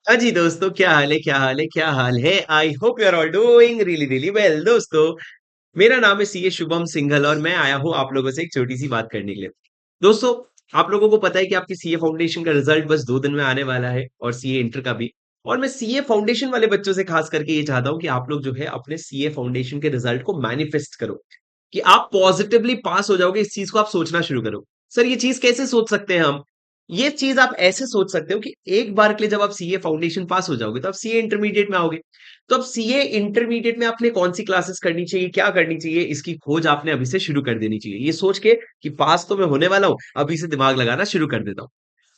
हाँ जी दोस्तों, क्या हाल है? क्या हाल है? क्या हाल है? I hope you are all doing really really well. दोस्तों, मेरा नाम है सीए शुभम सिंघल और मैं आया हूँ आप लोगों से एक छोटी सी बात करने के लिए। दोस्तों, आप लोगों को पता है कि आपकी सीए फाउंडेशन का रिजल्ट बस 2 दिन में आने वाला है और सीए इंटर का भी। और मैं सीए फाउंडेशन वाले बच्चों से खास करके ये चाहता हूँ कि आप लोग जो है अपने सीए फाउंडेशन के रिजल्ट को मैनिफेस्ट करो कि आप पॉजिटिवली पास हो जाओगे। इस चीज को आप सोचना शुरू करो। सर, ये चीज कैसे सोच सकते हैं हम? ये चीज आप ऐसे सोच सकते हो कि एक बार के लिए जब आप सीए फाउंडेशन पास हो जाओगे तो आप सीए इंटरमीडिएट में आओगे। तो अब सीए इंटरमीडिएट में आपने कौन सी क्लासेस करनी चाहिए, क्या करनी चाहिए, इसकी खोज आपने अभी से शुरू कर देनी चाहिए। ये सोच के कि पास तो मैं होने वाला हूं, अभी से दिमाग लगाना शुरू कर देता हूँ।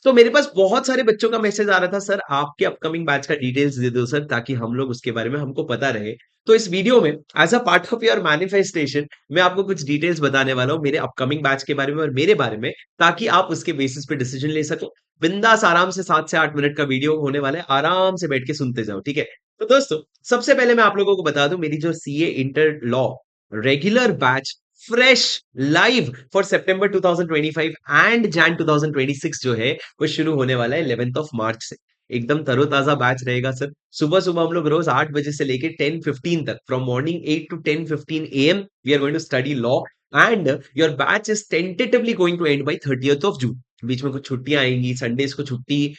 तो मेरे पास बहुत सारे बच्चों का मैसेज आ रहा था, सर आपके अपकमिंग बैच का डिटेल्स दे दो सर, ताकि हम लोग उसके बारे में हमको पता रहे। तो इस वीडियो में as a part of your manifestation मैं आपको कुछ डिटेल्स बताने वाला हूँ मेरे अपकमिंग बैच के बारे में और मेरे बारे में, ताकि आप उसके बेसिस पे डिसीजन ले सको। बिंदास आराम से 7 से 8 मिनट का वीडियो होने वाला है, आराम से बैठ के सुनते जाओ, ठीक है? तो दोस्तों, सबसे पहले मैं आप लोगों को बता दूं, मेरी जो CA inter law regular batch fresh live for September 2025 and Jain 2026 जो है वो शुरू होने वाला है 11th ऑफ मार्च से। एकदम तरोताजा बैच रहेगा सर। सुबह सुबह हम लोग रोज 8 बजे से लेके 10:15 तक, from morning 8 to 10:15 AM we are going to study law. And your batch is tentatively going to end by 30th of June. बीच में कुछ छुट्टियां आएंगी, संडेज को छुट्टी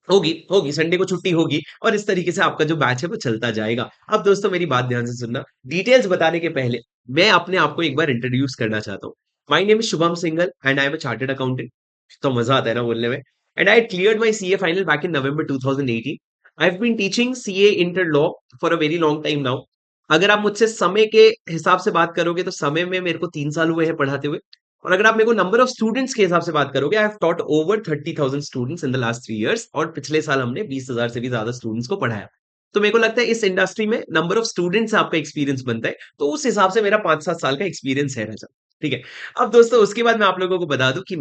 होगी होगी संडे को छुट्टी होगी, और इस तरीके से आपका जो बैच है वो चलता जाएगा। अब दोस्तों, मेरी बात ध्यान से सुनना। डिटेल्स बताने के पहले मैं अपने आप को एक बार इंट्रोड्यूस करना चाहता हूँ। My name is Shubham Singhal and I am a chartered accountant. तो मजा आता है ना बोलने में। And I cleared my CA final back in November 2018। I have been teaching CA inter law for a very long time now. अगर आप मुझसे समय के हिसाब से बात करोगे तो समय में मेरे को 3 साल हुए हैं पढ़ाते हुए। और अगर आप मेरे को नंबर ऑफ स्टूडेंट्स के हिसाब से बात करोगे, I have taught over 30,000 students in the last 3 years, और पिछले साल हमने 20,000 से भी ज्यादा स्टूडेंट्स को पढ़ाया। तो मेरे को लगता है इस इंडस्ट्री में नंबर ऑफ स्टूडेंट्स से आपका एक्सपीरियंस बनता है, तो उस हिसाब से मेरा 5-7 साल का एक्सपीरियंस है राजा। ठीक है। अब दोस्तों, उसके बाद मैं आप लोगों को बता दूं कि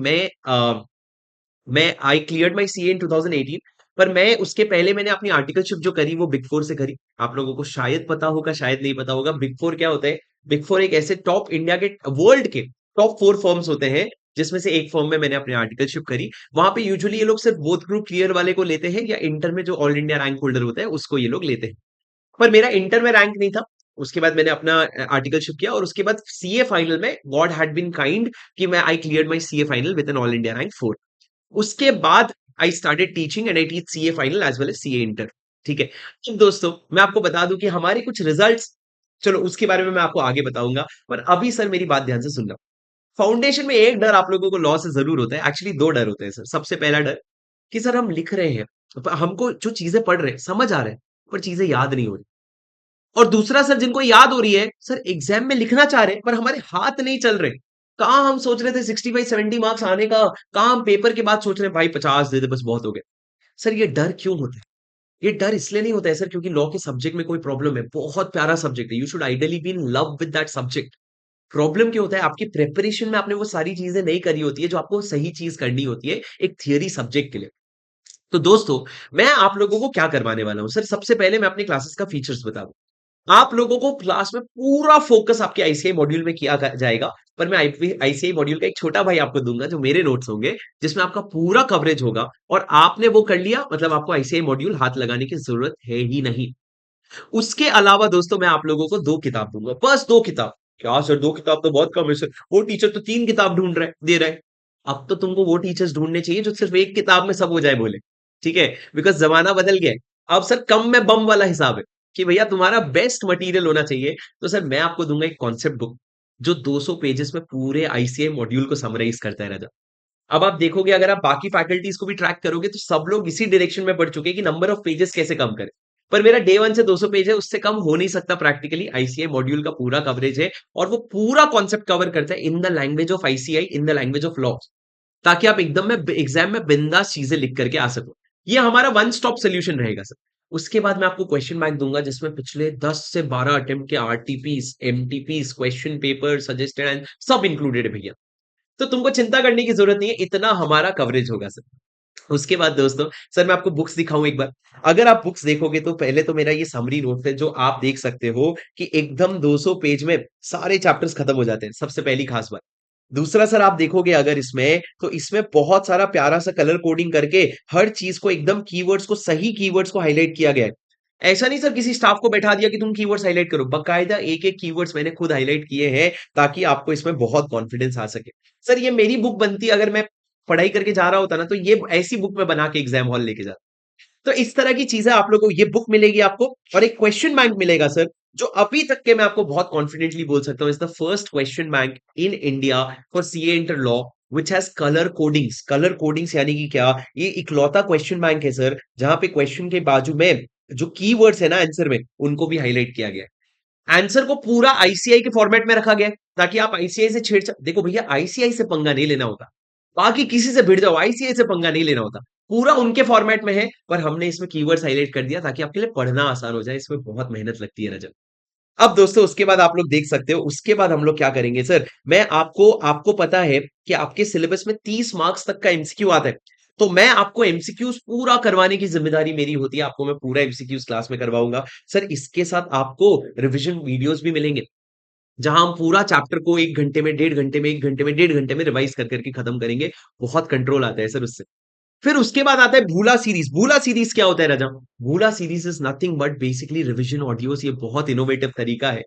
मैं आई क्लियर्ड माई सीए इन 2018। पर मैं उसके पहले मैंने अपनी आर्टिकलशिप जो करी वो बिग फोर से करी। आप लोगों को शायद पता होगा, शायद नहीं पता होगा, बिग फोर क्या होता है। बिग फोर एक ऐसे टॉप इंडिया के, वर्ल्ड के टॉप 4 फर्म्स होते हैं, जिसमें से एक फर्म में मैंने अपनी आर्टिकलशिप करी। वहां पे यूजुअली ये लोग सिर्फ बोथ ग्रुप क्लियर वाले को लेते हैं, या इंटर में जो ऑल इंडिया रैंक होल्डर होता है उसको ये लोग लेते हैं। पर मेरा इंटर में रैंक नहीं था। उसके बाद मैंने अपना आर्टिकलशिप किया, और उसके बाद सीए फाइनल में गॉड हैड बीन काइंड कि मैं I cleared my CA final with an all India rank 4। उसके बाद I started teaching and I teach CA final as well as CA inter. ठीक है। अब दोस्तों, मैं आपको बता दूं कि हमारे कुछ रिजल्ट्स, चलो उसके बारे में मैं आपको आगे बताऊंगा। पर अभी सर मेरी बात ध्यान से सुनना। फाउंडेशन में एक डर आप लोगों को लॉ से जरूर होता है। एक्चुअली दो डर होते हैं सर। सबसे पहला डर कि सर हम लिख रहे हैं, पर हमको जो चीजें पढ़ रहे हैं समझ आ रहे हैं, पर चीजें याद नहीं हो रही। और दूसरा सर, जिनको याद हो रही है सर, एग्जाम में लिखना चाह रहे हैं पर हमारे हाथ नहीं चल रहे। कहाँ हम सोच रहे थे 65-70 मार्क्स आने का, कहाँ हम पेपर के बाद सोच रहे हैं भाई 50 दे दे बस बहुत हो गया। सर, ये डर क्यों होता है? ये डर इसलिए नहीं होता है सर क्योंकि लॉ के सब्जेक्ट में कोई प्रॉब्लम है। बहुत प्यारा सब्जेक्ट है, you should ideally be in love with that subject. Problem क्या होता है, आपकी प्रिपरेशन में आपने वो सारी चीजें नहीं करी होती है जो आपको सही चीज करनी होती है एक थियरी सब्जेक्ट के लिए। तो दोस्तों, मैं आप लोगों को क्या करवाने वाला हूं सर, सबसे पहले मैं अपनी क्लासेस का फीचर्स बता दूं। आप लोगों को क्लास में पूरा फोकस आपके आईसीआई मॉड्यूल में किया जाएगा। पर मैं आईसीआई मॉड्यूल का एक छोटा भाई आपको दूंगा जो मेरे नोट्स होंगे, जिसमें आपका पूरा कवरेज होगा। और आपने वो कर लिया मतलब आपको आईसीआई मॉड्यूल हाथ लगाने की जरूरत है ही नहीं। उसके अलावा दोस्तों, मैं आप लोगों को 2 किताब दूंगा, बस 2 किताब। क्या सर, 2 किताब तो बहुत कम है सर, वो टीचर तो 3 किताब ढूंढ रहे दे रहे हैं। अब तो तुमको वो टीचर्स ढूंढने चाहिए जो सिर्फ एक किताब में सब हो जाए बोले। ठीक है। बिकॉज जमाना बदल गया है। अब सर कम में बम वाला हिसाब है कि भैया तुम्हारा बेस्ट मटेरियल होना चाहिए। तो सर मैं आपको दूंगा एक कॉन्सेप्ट बुक जो 200 पेजेस में पूरे आईसीआई मॉड्यूल को समराइज करता है राजा। अब आप देखोगे, अगर आप बाकी फैकल्टीज को भी ट्रैक करोगे तो सब लोग इसी डायरेक्शन में बढ़ चुके हैं कि नंबर ऑफ पेजेस कैसे कम करें। पर मेरा डे 1 से 200 पेज है, उससे कम हो नहीं सकता। प्रैक्टिकली आईसीआई मॉड्यूल का पूरा कवरेज है, और वो पूरा कॉन्सेप्ट कवर करता है in the language of ICI, in the language of law, ताकि आप एकदम में एग्जाम में बिंदास चीजें लिख करके आ सको। ये हमारा वन स्टॉप सोल्यूशन रहेगा सर। उसके बाद मैं आपको क्वेश्चन बैंक दूंगा, जिसमें पिछले 10 से 12 अटेम्प्ट के RTPs, MTPs, question paper, suggested and सब इंक्लूडेड है भैया। तो तुमको चिंता करने की जरूरत नहीं है, इतना हमारा कवरेज होगा सर। उसके बाद दोस्तों, सर मैं आपको बुक्स दिखाऊं एक बार। अगर आप बुक्स देखोगे तो पहले तो मेरा ये समरी नोट है जो आप देख सकते हो कि एकदम 200 पेज में सारे चैप्टर्स खत्म हो जाते हैं। सबसे पहली खास बात। दूसरा सर आप देखोगे अगर इसमें, तो इसमें बहुत सारा प्यारा सा कलर कोडिंग करके हर चीज को एकदम कीवर्ड्स को, सही कीवर्ड्स को हाईलाइट किया गया है। ऐसा नहीं सर किसी स्टाफ को बैठा दिया कि तुम कीवर्ड्स हाईलाइट करो, बकायदा एक एक कीवर्ड्स मैंने खुद हाईलाइट किए हैं ताकि आपको इसमें बहुत कॉन्फिडेंस आ सके। सर ये मेरी बुक बनती अगर मैं पढ़ाई करके जा रहा होता ना, तो ये ऐसी बुक में बना के एग्जाम हॉल लेके जाता। तो इस तरह की चीजें आप लोगों को, ये बुक मिलेगी आपको, और एक क्वेश्चन बैंक मिलेगा सर, जो अभी तक के मैं आपको बहुत कॉन्फिडेंटली बोल सकता हूँ is the first question bank in India for CA inter law which has colour codings. Colour codings यानी कि क्या, ये इकलौता क्वेश्चन बैंक है सर जहां पे क्वेश्चन के बाजू में जो कीवर्ड्स है ना आंसर में, उनको भी हाईलाइट किया गया है। आंसर को पूरा आईसीआई के फॉर्मेट में रखा गया है ताकि आप आईसीआई से छेड़छाड़, देखो भैया आईसीआई से पंगा नहीं लेना होता, बाकी किसी से भिड़ जाओ, आईसीआई से पंगा नहीं लेना होता, पूरा उनके फॉर्मेट में है, पर हमने इसमें कीवर्ड्स हाईलाइट कर दिया ताकि आपके लिए पढ़ना आसान हो जाए। इसमें बहुत मेहनत लगती है रजब। अब दोस्तों उसके बाद आप लोग देख सकते हो, उसके बाद हम लोग क्या करेंगे सर, मैं आपको, आपको पता है कि आपके सिलेबस में 30 मार्क्स तक का एमसीक्यू आता है, तो मैं आपको एमसीक्यूज पूरा करवाने की जिम्मेदारी मेरी होती है, आपको मैं पूरा एमसीक्यूज क्लास में करवाऊंगा। सर इसके साथ आपको रिवीजन वीडियोस भी मिलेंगे, जहां हम पूरा चैप्टर को 1 घंटे में, 1.5 घंटे में, 1 घंटे में, 1.5 घंटे में रिवाइज कर करके खत्म करेंगे। बहुत कंट्रोल आता है सर उससे। फिर उसके बाद आता है भूला सीरीज। भूला सीरीज क्या होता है राजा? भूला series is nothing but basically revision audios. ये बहुत इनोवेटिव तरीका है,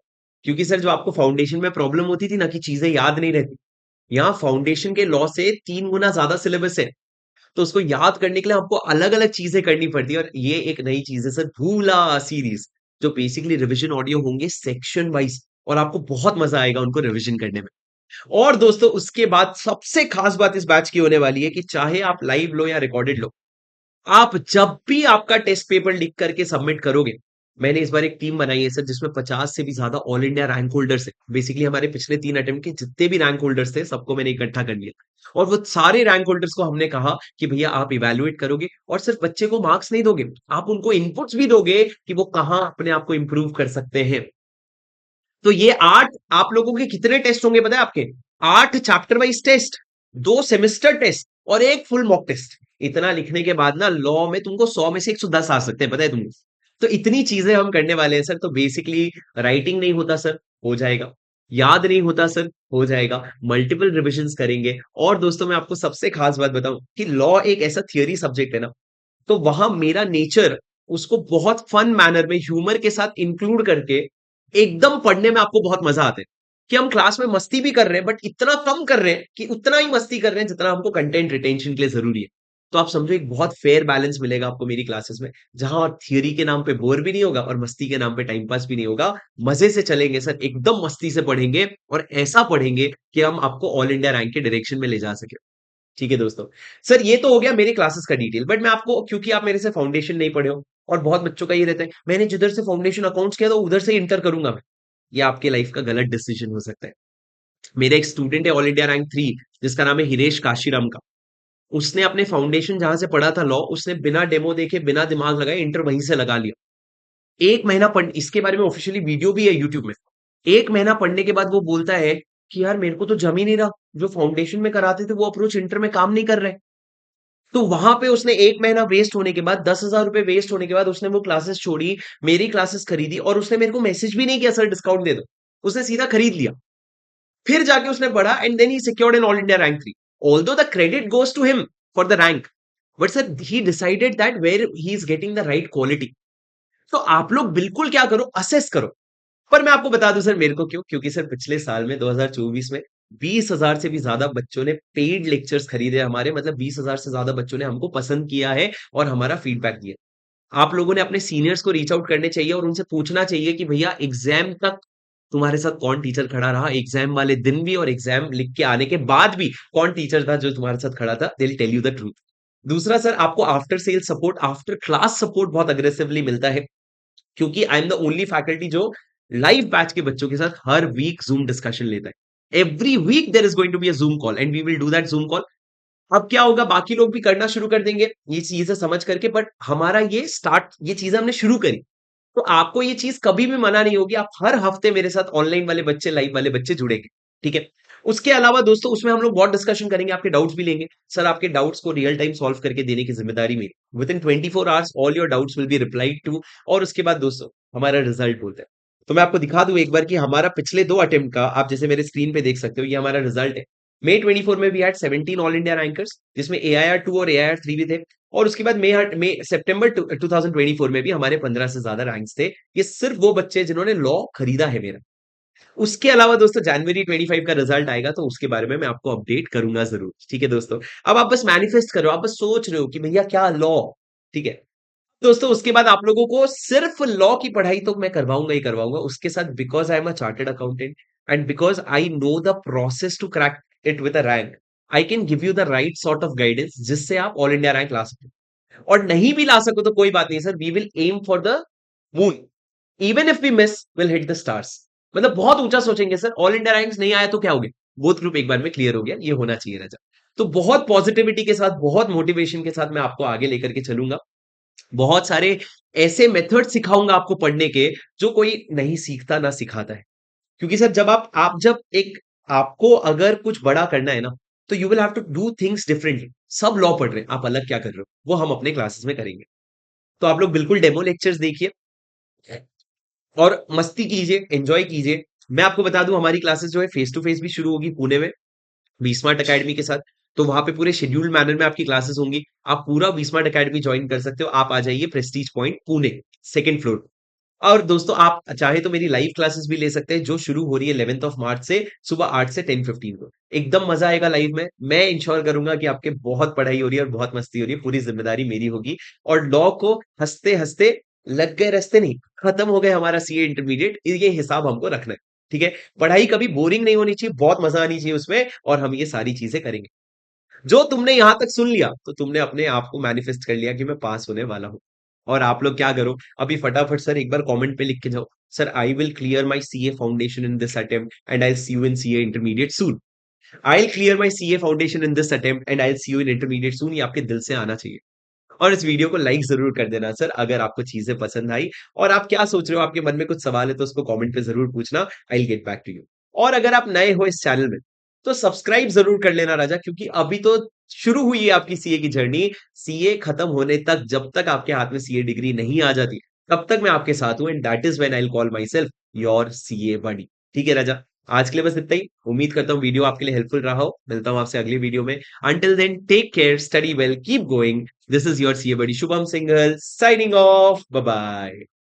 क्योंकि सर जो आपको फाउंडेशन में प्रॉब्लम होती थी ना कि चीजें याद नहीं रहती, यहाँ फाउंडेशन के लॉ से 3 गुना ज्यादा सिलेबस है, तो उसको याद करने के लिए आपको अलग अलग चीजें करनी पड़ती है, और ये एक नई चीज है सर भूला सीरीज, जो बेसिकली रिवीजन ऑडियो होंगे सेक्शन वाइज, और आपको बहुत मजा आएगा उनको रिवीजन करने में। और दोस्तों उसके बाद सबसे खास बात इस बैच की होने वाली है कि चाहे आप लाइव लो या रिकॉर्डेड लो, आप जब भी आपका टेस्ट पेपर लिख करके सबमिट करोगे, मैंने इस बार एक टीम बनाई है सर जिसमें 50 से भी ज्यादा ऑल इंडिया रैंक होल्डर्स है। बेसिकली हमारे पिछले 3 अटेम्प्ट के जितने भी रैंक होल्डर्स थे सबको मैंने इकट्ठा कर लिया, और वो सारे रैंक होल्डर्स को हमने कहा कि भैया आप इवेलुएट करोगे, और सिर्फ बच्चे को मार्क्स नहीं दोगे, आप उनको इनपुट्स भी दोगे कि वो कहाँ अपने आप को इंप्रूव कर सकते हैं। तो ये 8 आप लोगों के कितने टेस्ट होंगे पता है आपके? 8 chapter wise test, 2 semester test, और एक फुल मॉक टेस्ट। इतना लिखने के बाद ना लॉ में तुमको 100 में से 110 आ सकते हैं, पता है तुमको? तो इतनी चीजें हम करने वाले हैं सर। तो बेसिकली राइटिंग नहीं होता सर, हो जाएगा। याद नहीं होता सर, हो जाएगा। मल्टीपल रिविजन्स करेंगे। और दोस्तों मैं आपको सबसे खास बात बताऊं कि लॉ एक ऐसा थियरी सब्जेक्ट है ना, तो वहां मेरा नेचर उसको बहुत फन मैनर में ह्यूमर के साथ इंक्लूड करके एकदम पढ़ने में आपको बहुत मजा आता है, कि हम क्लास में मस्ती भी कर रहे हैं बट इतना कम कर रहे हैं कि उतना ही मस्ती कर रहे हैं जितना हमको कंटेंट रिटेंशन के लिए जरूरी है। तो आप समझो एक बहुत फेयर बैलेंस मिलेगा आपको मेरी क्लासेस में, जहां थियरी के नाम पे बोर भी नहीं होगा और मस्ती के नाम पे टाइम पास भी नहीं होगा। मजे से चलेंगे सर, एकदम मस्ती से पढ़ेंगे, और ऐसा पढ़ेंगे कि हम आपको ऑल इंडिया रैंक के डायरेक्शन में ले जा सके। ठीक है दोस्तों। सर ये तो हो गया मेरे क्लासेस का डिटेल, बट मैं आपको, क्योंकि आप मेरे से फाउंडेशन नहीं पढ़े हो, और बहुत बच्चों का ये रहता है मैंने जिधर से फाउंडेशन अकाउंट्स किया तो उधर से इंटर करूंगा मैं, ये आपके लाइफ का गलत डिसीजन हो सकता है। मेरा एक स्टूडेंट है ऑल इंडिया रैंक 3, जिसका नाम है हिरेश काशीराम का। उसने अपने फाउंडेशन जहां से पढ़ा था लॉ, उसने बिना डेमो देखे, बिना दिमाग लगाए इंटर वहीं से लगा लिया। 1 महीना पढ़, इसके बारे में ऑफिशियली वीडियो भी है यूट्यूब में। 1 महीना पढ़ने के बाद वो बोलता है कि यार मेरे को तो जम ही नहीं रहा, जो फाउंडेशन में कराते थे वो अप्रोच इंटर में काम नहीं कर रहे। तो वहां पे उसने 1 महीना वेस्ट होने के बाद, 10,000 रुपए वेस्ट होने के बाद, उसने वो क्लासेस छोड़ी, मेरी क्लासेस खरीदी, और उसने मेरे को मैसेज भी नहीं किया सर डिस्काउंट दे दो, उसने सीधा खरीद लिया। फिर जाके उसने पढ़ा, and then he secured an all India rank 3। Although the credit goes to him for the rank, but sir he decided that where he is getting the right quality. तो आप लोग बिल्कुल क्या करो, असेस करो। पर मैं आपको बता दूं सर मेरे को क्यों, क्योंकि सर पिछले साल में 2024 में 20,000 से भी ज्यादा बच्चों ने पेड लेक्चर्स खरीदे हमारे, मतलब 20,000 से ज्यादा बच्चों ने हमको पसंद किया है और हमारा फीडबैक दिया। आप लोगों ने अपने सीनियर्स को रीच आउट करने चाहिए और उनसे पूछना चाहिए कि भैया एग्जाम तक तुम्हारे साथ कौन टीचर खड़ा रहा, एग्जाम वाले दिन भी और एग्जाम लिख के आने के बाद भी कौन टीचर था जो तुम्हारे साथ खड़ा था, they will tell you the truth. दूसरा सर आपको after sale support, after class support बहुत अग्रेसिवली मिलता है, क्योंकि I am the only faculty जो लाइव बैच के बच्चों के साथ हर वीक जूम डिस्कशन लेता है। Every week there is going to be a Zoom call and we will do that Zoom call. अब क्या होगा, बाकी लोग भी करना शुरू कर देंगे ये चीजें समझ करके, बट हमारा ये स्टार्ट, ये चीजें हमने शुरू करी, तो आपको ये चीज कभी भी मना नहीं होगी, आप हर हफ्ते मेरे साथ ऑनलाइन वाले बच्चे, लाइव वाले बच्चे जुड़ेंगे। ठीक है। उसके अलावा दोस्तों उसमें हम लोग बहुत डिस्कशन करेंगे, आपके डाउट्स भी लेंगे। सर आपके डाउट्स को रियल टाइम सॉल्व करके देने की जिम्मेदारी मेरी। Within 24 hours all your doubts will be replied to. और उसके बाद दोस्तों हमारा रिजल्ट बोलते हैं, तो मैं आपको दिखा दूं एक बार कि हमारा पिछले 2 अटेम्प्ट का, आप जैसे मेरे स्क्रीन पे देख सकते हो, ये हमारा रिजल्ट है। मई 24 में we had 17 all India rankers, जिसमें एआईआर 2 और एआईआर 3 भी थे। और उसके बाद मई सितंबर 2024 में भी हमारे 15 से ज्यादा रैंक्स थे। ये सिर्फ वो बच्चे जिन्होंने लॉ खरीदा है मेरा। उसके अलावा दोस्तों जनवरी 25 का रिजल्ट आएगा, तो उसके बारे में मैं आपको अपडेट करूंगा जरूर। ठीक है दोस्तों, अब आप बस मैनिफेस्ट करो, आप बस सोच रहे हो कि भैया क्या लॉ। ठीक है दोस्तों, उसके बाद आप लोगों को सिर्फ लॉ की पढ़ाई तो मैं करवाऊंगा ही करवाऊंगा, उसके साथ because I am a chartered accountant and because I know the process to crack it with a rank, I can give you the right sort of guidance जिससे आप ऑल इंडिया रैंक ला सको। और नहीं भी ला सको तो कोई बात नहीं sir, we will aim for the moon, even if we miss will hit the stars. मतलब बहुत ऊंचा सोचेंगे सर, ऑल इंडिया रैंक्स नहीं आया तो क्या हो गया, बोथ ग्रुप एक बार में क्लियर हो गया, ये होना चाहिए राजा। तो बहुत पॉजिटिविटी के साथ, बहुत मोटिवेशन के साथ मैं आपको आगे लेकर के चलूंगा। बहुत सारे ऐसे मेथड सिखाऊंगा आपको पढ़ने के, जो कोई नहीं सीखता ना सिखाता है। क्योंकि सर जब आप जब एक आपको अगर कुछ बड़ा करना है ना, तो you will have to do things differently. सब लॉ पढ़ रहे हैं, आप अलग क्या कर रहे हो, वो हम अपने क्लासेस में करेंगे। तो आप लोग बिल्कुल डेमो लेक्चर्स देखिए और मस्ती कीजिए, एंजॉय कीजिए। मैं आपको बता दूं, हमारी क्लासेस जो है फेस टू फेस भी शुरू होगी पुणे में, बी स्मार्ट अकेडमी के साथ। तो वहां पे पूरे शेड्यूल्ड मैनर में आपकी क्लासेस होंगी। आप पूरा बी स्मार्ट अकेडमी ज्वाइन कर सकते हो। आप आ जाइए Prestige point Pune, second floor. और दोस्तों आप चाहे तो मेरी लाइव क्लासेस भी ले सकते हैं, जो शुरू हो रही है 11th ऑफ मार्च से, सुबह 8 से 10:15 को। एकदम मजा आएगा लाइव में। मैं इंश्योर करूंगा कि आपके बहुत पढ़ाई हो रही है और बहुत मस्ती हो रही है, पूरी जिम्मेदारी मेरी होगी। और लॉ को हंसते हंसते लग गए रास्ते नहीं, खत्म हो गए हमारा सीए इंटरमीडिएट, ये हिसाब हमको रखना है। ठीक है, पढ़ाई कभी बोरिंग नहीं होनी चाहिए, बहुत मजा आनी चाहिए उसमें, और हम ये सारी चीजें करेंगे। जो तुमने यहां तक सुन लिया, तो तुमने अपने आप को मैनिफेस्ट कर लिया कि मैं पास होने वाला हूं। और आप लोग क्या करो, अभी फटाफट सर एक बार कमेंट पे लिख के जाओ, sir I will clear my CA foundation in this attempt and I see you in CA intermediate soon. I will clear my CA foundation in this attempt and I see you in intermediate soon. ये आपके दिल से आना चाहिए। और इस video को like जरूर कर देना सर, अगर आपको चीजें पसंद आई। और आप क्या सोच रहे हो, आपके मन में कुछ सवाल है तो उसको कमेंट पे जरूर पूछना, I will get back to you. और अगर आप नए हो इस चैनल में, तो सब्सक्राइब जरूर कर लेना राजा, क्योंकि अभी तो शुरू हुई है आपकी सीए की जर्नी। सीए खत्म होने तक, जब तक आपके हाथ में सीए डिग्री नहीं आ जाती, तब तक मैं आपके साथ हूं, and that is when I will call myself your CA buddy. ठीक है राजा, आज के लिए बस इतना ही। उम्मीद करता हूँ वीडियो आपके लिए हेल्पफुल रहा हो। मिलता हूं आपसे अगली वीडियो में। Until then, take care, study well, keep going. This is your CA buddy Shubham Singhal signing off. Bye bye.